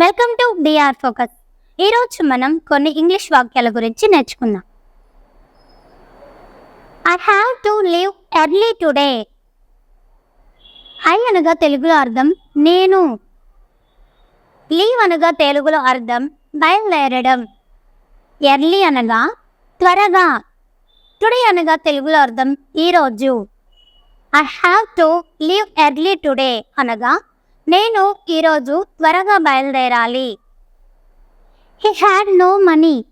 Welcome to DR focus. ఈరోజు మనం కొన్ని ఇంగ్లీష్ వాక్యాల గురించి నేర్చుకుందాం. I have to leave early today. I అనగా తెలుగులో అర్థం నేను. లీవ్ అనగా తెలుగులో అర్థం బయలుదేరడం. ఎర్లీ అనగా త్వరగా. టుడే అనగా తెలుగులో అర్థం ఈరోజు. I have to leave early today అనగా నేను ఈరోజు త్వరగా బయలుదేరాలి. He had no money.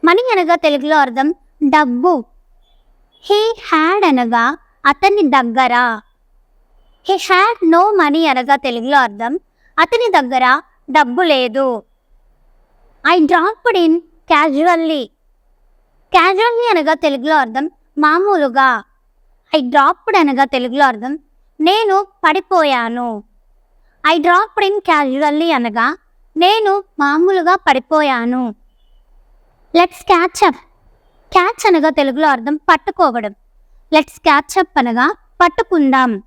Money అనగా తెలుగులో అర్థం డబ్బు. హీ హ్యాడ్ అనగా అతని దగ్గర. హీ హ్యాడ్ నో మనీ అనగా తెలుగులో అర్థం అతని దగ్గర డబ్బు లేదు. I dropped in casually. Casually అనగా తెలుగులో అర్థం మామూలుగా. ఐ డ్రాప్డ్ అనగా తెలుగులో అర్థం నేను పడిపోయాను. ఐ డ్రాప్డ్ ఇన్ క్యాజువల్లీ అనగా నేను మామూలుగా పడిపోయాను. Let's catch up. క్యాచ్ అనగా తెలుగులో అర్థం పట్టుకోవడం. లెట్స్ క్యాచ్ అప్ అనగా పట్టుకుందాం.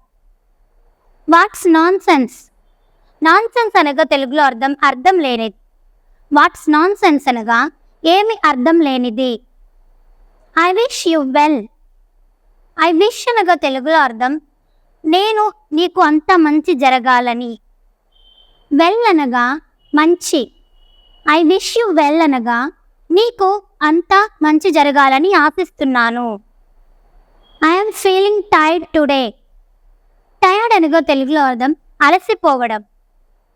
What's nonsense. Nonsense అనగా తెలుగులో అర్థం లేనిది. వాట్స్ నాన్ సెన్స్ అనగా ఏమి అర్థం లేనిది. I wish you well. I wish అనగా తెలుగులో అర్థం నేను నీకు అంత మంచి జరగాలని. వెల్ అనగా మంచి. ఐ విష్ యు వెల్ అనగా నీకు అంత మంచి జరగాలని ఆశిస్తున్నాను. I'm feeling tired today. Tired అనగా తెలుగులో అర్థం అలసిపోవడం.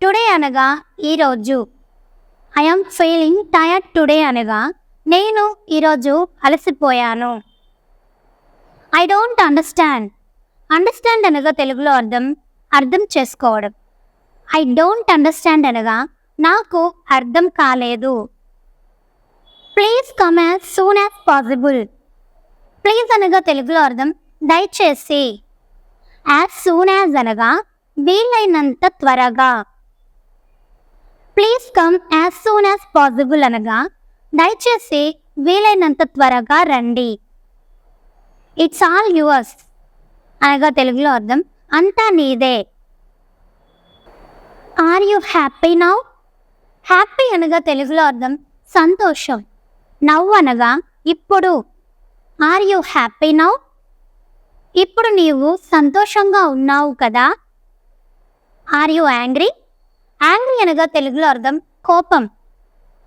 టుడే అనగా ఈరోజు. ఐఎమ్ ఫీలింగ్ టైర్డ్ టుడే అనగా నేను ఈరోజు అలసిపోయాను. I don't understand. అండర్స్టాండ్ అనగా తెలుగులో అర్థం చేసుకోవడం. ఐ డోంట్ అండర్స్టాండ్ అనగా నాకు అర్థం కాలేదు. Please come as soon as possible. Please అనగా తెలుగులో దయచేసి. యాజ్ సూన్ యాజ్ అనగా వీలైనంత త్వరగా. Please come as soon as possible అనగా దయచేసి వీలైనంత త్వరగా రండి. ఇట్స్ ఆల్ యువర్స్ అనగా తెలుగులో అంతా నీదే. Are you happy now. Happy అనగా తెలుగులో సంతోషం. నవ్వు అనగా ఇప్పుడు. Are you happy now. ఇప్పుడు నీవు సంతోషంగా ఉన్నావు కదా. Are you angry. యాంగ్రీ అనగా తెలుగులో కోపం.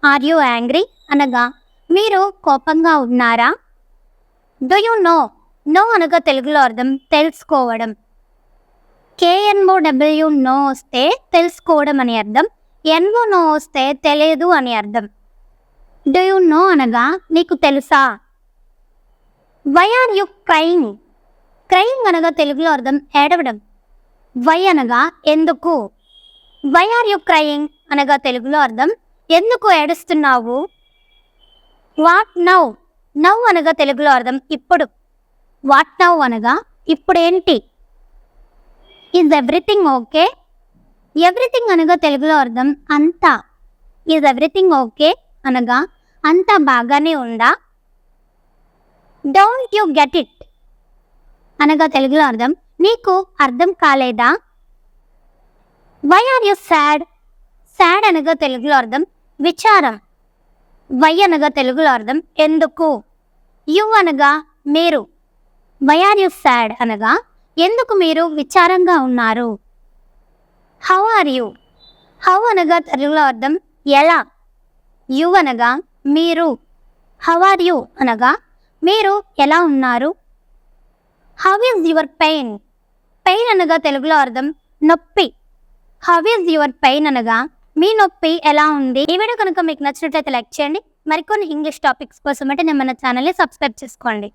ఆర్ యు యాంగ్రీ అనగా మీరు కోపంగా ఉన్నారా. Do you know. నో అనగా తెలుగులో తెలుసుకోవడం. KNOW నో వస్తే తెలుసుకోవడం అని అర్థం. NO నో వస్తే తెలియదు అని అర్థం. డూ యు నో అనగా నీకు తెలుసా. Why are you crying. Crying అనగా తెలుగులో ఏడవడం. వై అనగా ఎందుకు. వై ఆర్ యు క్రయింగ్ అనగా తెలుగులో ఎందుకు ఏడుస్తున్నావు. What now. నౌ అనగా తెలుగులో ఇప్పుడు. వాట్ నౌ అనగా ఇప్పుడేంటి. Is everything okay. ఎవ్రీథింగ్ అనగా తెలుగులో అంతా. ఈజ్ ఎవ్రీథింగ్ ఓకే అనగా అంతా బాగానే ఉందా. డోంట్ యు గెట్ ఇట్ అనగా తెలుగులో నీకు అర్థం కాలేదా. Why are you sad. Sad అనగా తెలుగులో విచారం. వై అనగా తెలుగులో ఎందుకు. యు అనగా మీరు. వై ఆర్ యు సాడ్ అనగా ఎందుకు మీరు విచారంగా ఉన్నారు. How are you. హౌ అనగా తెలుగులో ఎలా. యు అనగా మీరు. హౌ ఆర్ యు అనగా మీరు ఎలా ఉన్నారు. How is your pain. Pain అనగా తెలుగులో నొప్పి. హౌ ఈజ్ యువర్ పెయిన్ అనగా మీ నొప్పి ఎలా ఉంది. ఈ వీడియో కనుక మీకు నచ్చినట్లయితే లైక్ చేయండి. మరికొన్ని ఇంగ్లీష్ టాపిక్స్ కోసం అంటే మన ఛానల్ని సబ్స్క్రైబ్ చేసుకోండి.